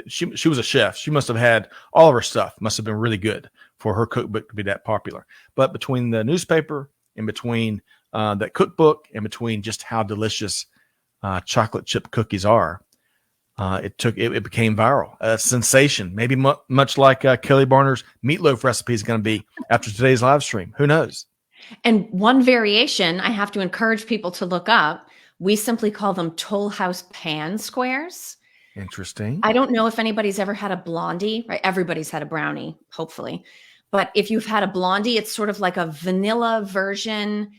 she was a chef. She must have had all of her stuff, must have been really good for her cookbook to be that popular. But between the newspaper and between that cookbook and between just how delicious chocolate chip cookies are, it became viral, a sensation. Maybe much like Kelly Barner's meatloaf recipe is going to be after today's live stream. Who knows? And one variation I have to encourage people to look up. We simply call them Toll House pan squares. Interesting. I don't know if anybody's ever had a blondie, right? Everybody's had a brownie, hopefully. But if you've had a blondie, it's sort of like a vanilla version,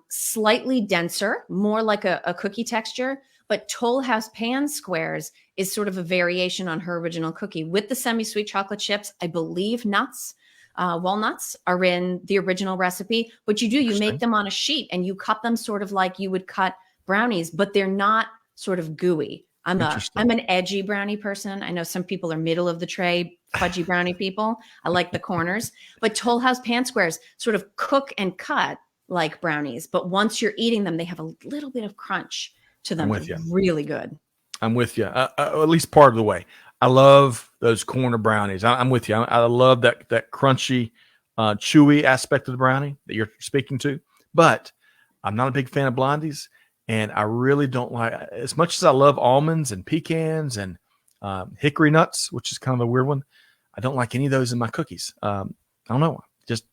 slightly denser, more like a cookie texture, But Toll House Pan Squares is sort of a variation on her original cookie with the semi-sweet chocolate chips. I believe nuts, walnuts are in the original recipe, but you make them on a sheet and you cut them sort of like you would cut brownies, but they're not sort of gooey. I'm an edgy brownie person. I know some people are middle of the tray, fudgy brownie people. I like the corners, but Toll House Pan Squares sort of cook and cut like brownies. But once you're eating them, they have a little bit of crunch to them. They're really good. I'm with you. At least part of the way. I love those corner brownies. I'm with you. I love that crunchy, chewy aspect of the brownie that you're speaking to. But I'm not a big fan of blondies. And I really don't like, as much as I love almonds and pecans and hickory nuts, which is kind of a weird one, I don't like any of those in my cookies. I don't know.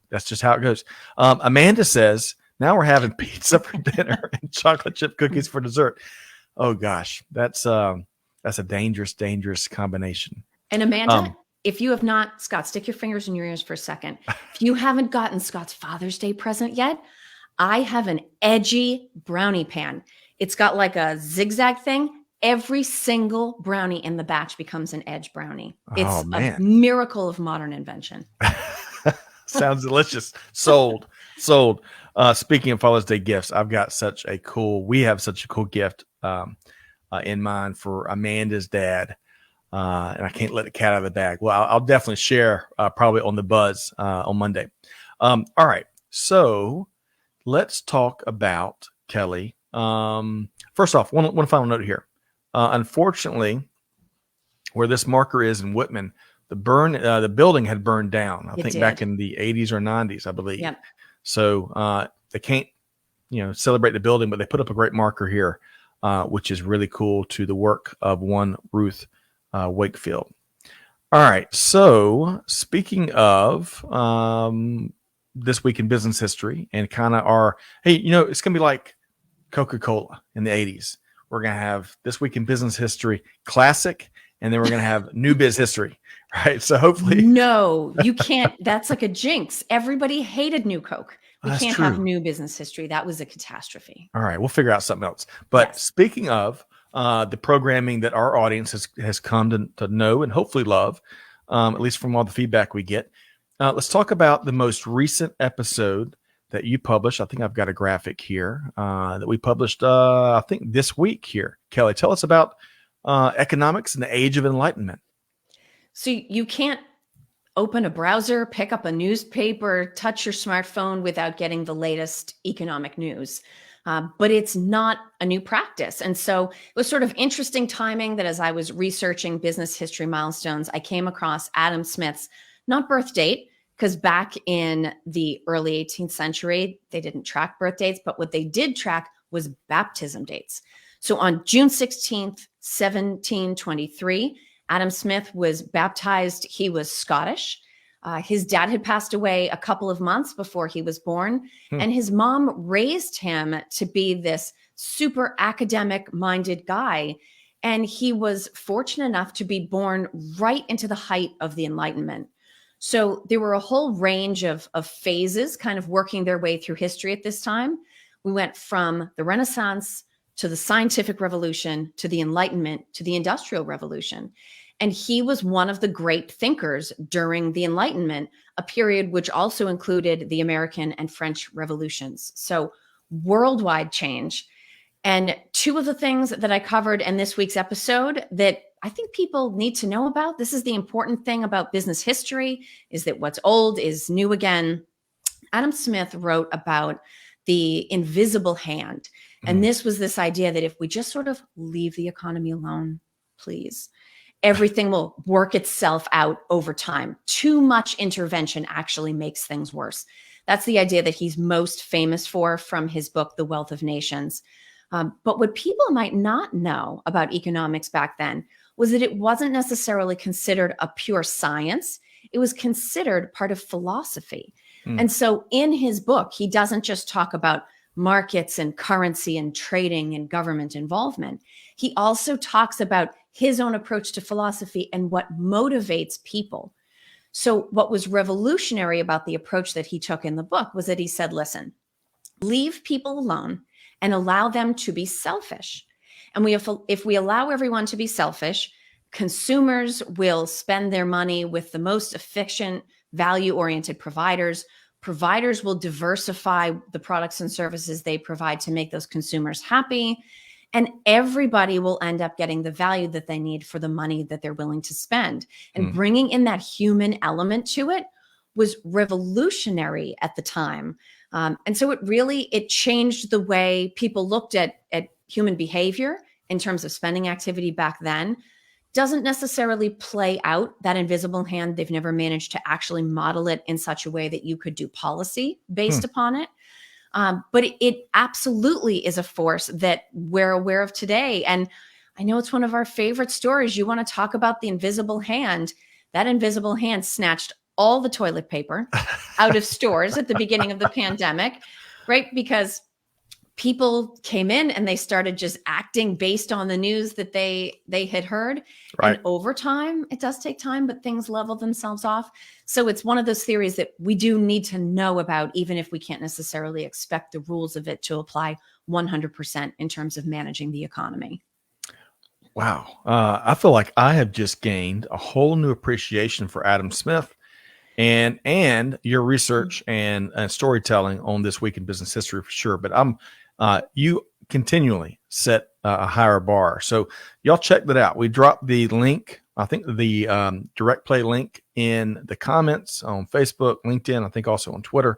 That's just how it goes. Amanda says, now we're having pizza for dinner and chocolate chip cookies for dessert. Oh gosh, that's a dangerous combination. And Amanda, if you have not, Scott, stick your fingers in your ears for a second. If you haven't gotten Scott's Father's Day present yet, I have an edgy brownie pan. It's got like a zigzag thing. Every single brownie in the batch becomes an edge brownie. It's a miracle of modern invention. Sounds delicious. Sold. Speaking of Father's Day gifts, we have such a cool gift in mind for Amanda's dad. And I can't let the cat out of the bag. Well, I'll definitely share probably on the buzz on Monday. All right. So let's talk about Kelly. First off, one final note here. Unfortunately, where this marker is in Whitman, the building had burned down. I think back in the 80s or 90s, I believe. Yep. So they can't, celebrate the building, but they put up a great marker here, which is really cool to the work of one Ruth Wakefield. All right. So speaking of this week in business history and kind of it's going to be like Coca-Cola in the 80s. We're going to have this week in business history classic, and then we're going to have new biz history, right? So hopefully. No, you can't. That's like a jinx. Everybody hated New Coke. We can't have new business history. That was a catastrophe. All right. We'll figure out something else. But Speaking of the programming that our audience has come to know and hopefully love, at least from all the feedback we get, let's talk about the most recent episode that you published. I think I've got a graphic here that we published, I think this week here. Kelly, tell us about economics in the age of enlightenment. So you can't open a browser, pick up a newspaper, touch your smartphone without getting the latest economic news. But it's not a new practice. And so it was sort of interesting timing that as I was researching business history milestones, I came across Adam Smith's, not birth date, because back in the early 18th century, they didn't track birth dates, but what they did track was baptism dates. So on June 16th, 1723, Adam Smith was baptized. He was Scottish. His dad had passed away a couple of months before he was born, and his mom raised him to be this super academic-minded guy. And he was fortunate enough to be born right into the height of the Enlightenment. So there were a whole range of phases kind of working their way through history at this time. We went from the Renaissance to the Scientific Revolution to the Enlightenment to the Industrial Revolution. And he was one of the great thinkers during the Enlightenment, a period which also included the American and French revolutions. So worldwide change. And two of the things that I covered in this week's episode that I think people need to know about, this is the important thing about business history, is that what's old is new again. Adam Smith wrote about the invisible hand. And this was this idea that if we just sort of leave the economy alone, please, everything will work itself out over time. Too much intervention actually makes things worse. That's the idea that he's most famous for from his book, The Wealth of Nations. But what people might not know about economics back then was that it wasn't necessarily considered a pure science. It was considered part of philosophy. And so in his book, he doesn't just talk about markets and currency and trading and government involvement. He also talks about his own approach to philosophy and what motivates people. So what was revolutionary about the approach that he took in the book was that he said, listen, leave people alone and allow them to be selfish. And if we allow everyone to be selfish, consumers will spend their money with the most efficient, value-oriented providers. Providers will diversify the products and services they provide to make those consumers happy. And everybody will end up getting the value that they need for the money that they're willing to spend. And bringing in that human element to it was revolutionary at the time. And so it changed the way people looked at human behavior in terms of spending activity back then. Doesn't necessarily play out, that invisible hand. They've never managed to actually model it in such a way that you could do policy based upon it. But it absolutely is a force that we're aware of today. And I know it's one of our favorite stories. You want to talk about the invisible hand. That invisible hand snatched all the toilet paper out of stores at the beginning of the pandemic, right? Because people came in and they started just acting based on the news that they had heard. Right. And over time, it does take time, but things level themselves off. So it's one of those theories that we do need to know about, even if we can't necessarily expect the rules of it to apply 100% in terms of managing the economy. Wow. I feel like I have just gained a whole new appreciation for Adam Smith and your research and storytelling on This Week in Business History for sure. But you continually set a higher bar. So y'all check that out. We dropped the link, I think the direct play link in the comments on Facebook, LinkedIn, I think also on Twitter.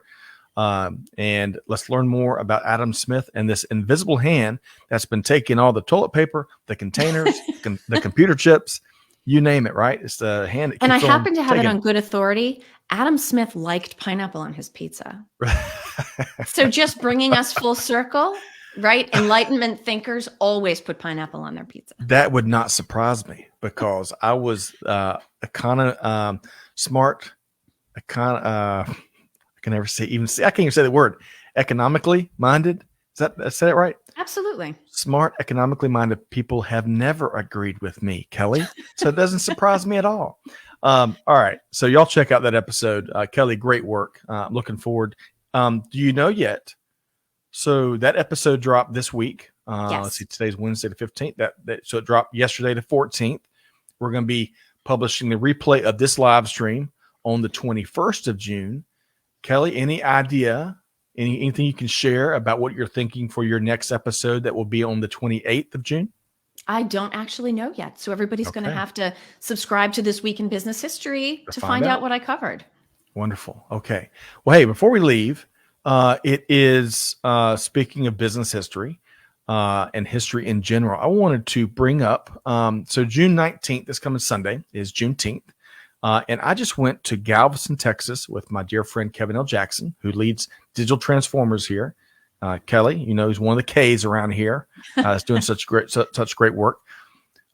And let's learn more about Adam Smith and this invisible hand that's been taking all the toilet paper, the containers, the computer chips, you name it, right? It's the hand that and I keeps happen to have taking. it on good authority. Adam Smith liked pineapple on his pizza. So just bringing us full circle, right? Enlightenment thinkers always put pineapple on their pizza. That would not surprise me because I was a kind of smart, I can never say I can't even say the word economically minded. Did I say it right? Absolutely. Smart, economically minded people have never agreed with me, Kelly. So it doesn't surprise me at all. All right. So y'all check out that episode. Kelly, great work. I'm looking forward. Do you know yet? So that episode dropped this week. Yes. Let's see, today's Wednesday the 15th. So it dropped yesterday the 14th. We're going to be publishing the replay of this live stream on the 21st of June. Kelly, any idea, anything you can share about what you're thinking for your next episode that will be on the 28th of June? I don't actually know yet. So everybody's going to have to subscribe to This Week in Business History to find out what I covered. Wonderful. Okay. Well, hey, before we leave, it is speaking of business history and history in general, I wanted to bring up, so June 19th, this coming Sunday, is Juneteenth. And I just went to Galveston, Texas with my dear friend Kevin L. Jackson, who leads Digital Transformers here. Kelly, he's one of the K's around here. Is doing such great work.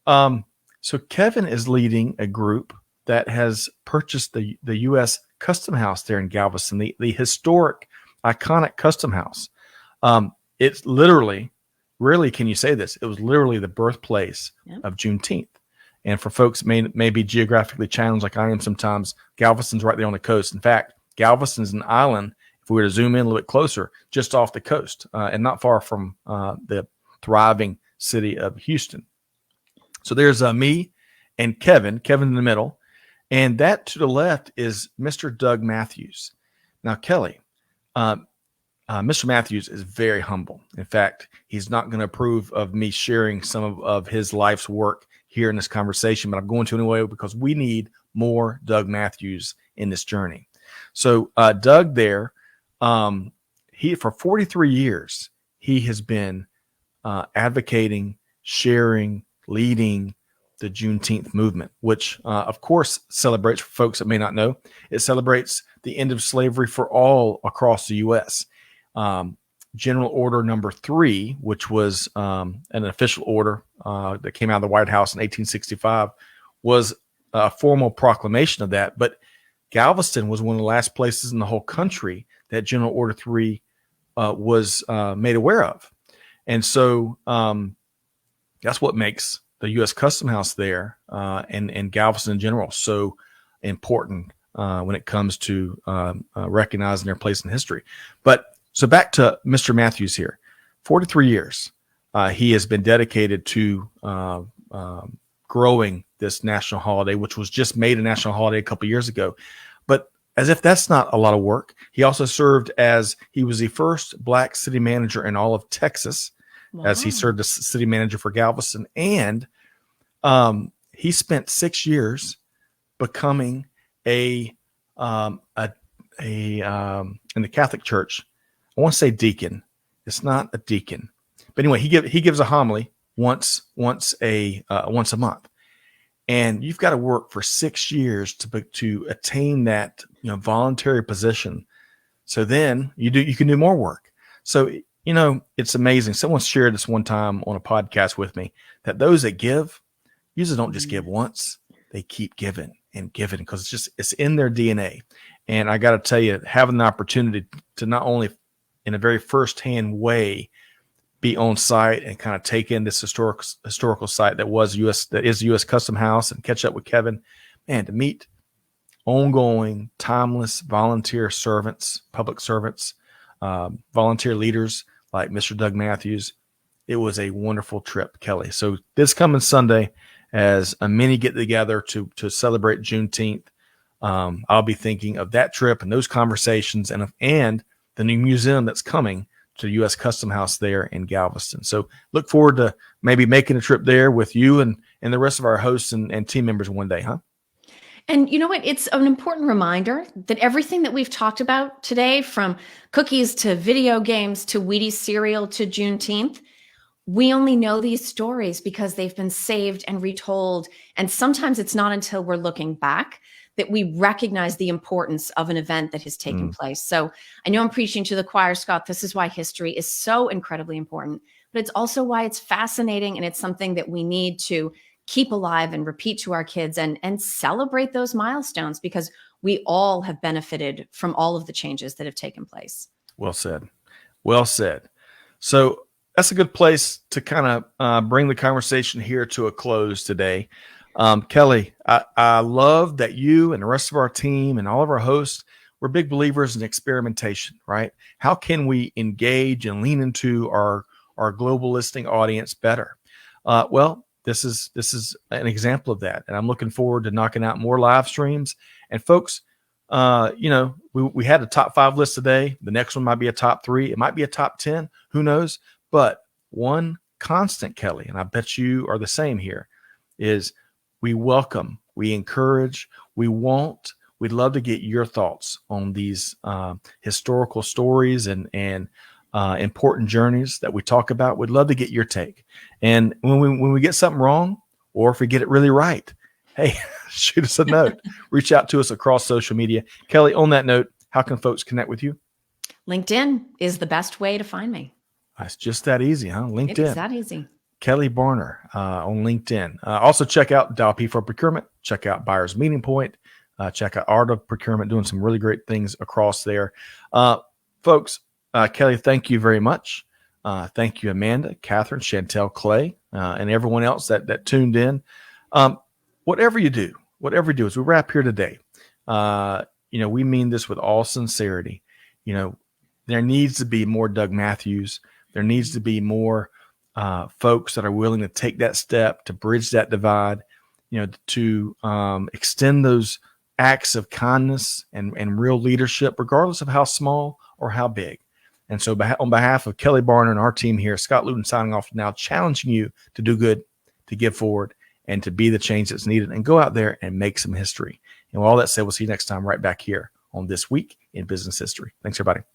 So Kevin is leading a group that has purchased the U.S. Custom House there in Galveston, the historic, iconic Custom House. It's literally, really, can you say this? It was literally the birthplace of Juneteenth. And for folks may be geographically challenged like I am sometimes, Galveston's right there on the coast. In fact, Galveston's an island, if we were to zoom in a little bit closer, just off the coast and not far from the thriving city of Houston. So there's me and Kevin in the middle. And that to the left is Mr. Doug Matthews. Now, Kelly, Mr. Matthews is very humble. In fact, he's not going to approve of me sharing some of his life's work here in this conversation, but I'm going to anyway because we need more Doug Matthews in this journey. So Doug there, he for 43 years, he has been advocating, sharing, leading the Juneteenth movement, which of course celebrates, for folks that may not know, it celebrates the end of slavery for all across the U.S. General Order Number 3, which was an official order that came out of the White House in 1865, was a formal proclamation of that. But Galveston was one of the last places in the whole country that General Order 3 was made aware of. And so that's what makes the U.S. Custom House there and Galveston in general so important when it comes to recognizing their place in history. But so back to Mr. Matthews here, 43 years. he has been dedicated to growing this national holiday, which was just made a national holiday a couple years ago. But as if that's not a lot of work, he also served as he was the first Black city manager in all of Texas, as he served as city manager for Galveston. And he spent 6 years becoming in the Catholic Church. I want to say deacon. It's not a deacon, but anyway, he gives a homily once a month, and you've got to work for 6 years to attain that voluntary position. So then you can do more work. So it's amazing. Someone shared this one time on a podcast with me that those that give usually don't just give once; they keep giving and giving because it's in their DNA. And I got to tell you, having the opportunity to not only in a very firsthand way be on site and kind of take in this historical site that is U.S. Custom House and catch up with Kevin, man, to meet ongoing, timeless volunteer servants, public servants, volunteer leaders like Mr. Doug Matthews. It was a wonderful trip, Kelly. So this coming Sunday, as a mini get together to celebrate Juneteenth, I'll be thinking of that trip and those conversations and the new museum that's coming to U.S. Custom House there in Galveston. So look forward to maybe making a trip there with you and the rest of our hosts and team members one day, huh? And you know what? It's an important reminder that everything that we've talked about today, from cookies to video games to Wheaties cereal to Juneteenth, we only know these stories because they've been saved and retold. And sometimes it's not until we're looking back that we recognize the importance of an event that has taken place. So I know I'm preaching to the choir, Scott. This is why history is so incredibly important, but it's also why it's fascinating. And it's something that we need to keep alive and repeat to our kids and celebrate those milestones, because we all have benefited from all of the changes that have taken place. Well said. Well said. So that's a good place to kind of bring the conversation here to a close today. Kelly, I love that you and the rest of our team and all of our hosts, we're big believers in experimentation, right? How can we engage and lean into our global listening audience better? Well, this is an example of that. And I'm looking forward to knocking out more live streams. And folks, we had a top 5 list today. The next one might be a top 3. It might be a top 10. Who knows? But one constant, Kelly, and I bet you are the same here, is we welcome, we encourage, we'd love to get your thoughts on these historical stories and important journeys that we talk about. We'd love to get your take. And when we get something wrong, or if we get it really right, hey, shoot us a note. Reach out to us across social media. Kelly, on that note, how can folks connect with you? LinkedIn is the best way to find me. It's just that easy, huh? LinkedIn. It is that easy. Kelly Barner on LinkedIn. Also check out Dial P for Procurement. Check out Buyer's Meeting Point. Check out Art of Procurement, doing some really great things across there. Folks, Kelly, thank you very much. Thank you, Amanda, Catherine, Chantel, Clay, and everyone else that tuned in. Whatever you do, as we wrap here today, we mean this with all sincerity. There needs to be more Doug Matthews. There needs to be more folks that are willing to take that step to bridge that divide, to extend those acts of kindness and real leadership, regardless of how small or how big. And so on behalf of Kelly Barner and our team here, Scott Luton signing off now, challenging you to do good, to give forward, and to be the change that's needed, and go out there and make some history. And with all that said, we'll see you next time right back here on This Week in Business History. Thanks, everybody.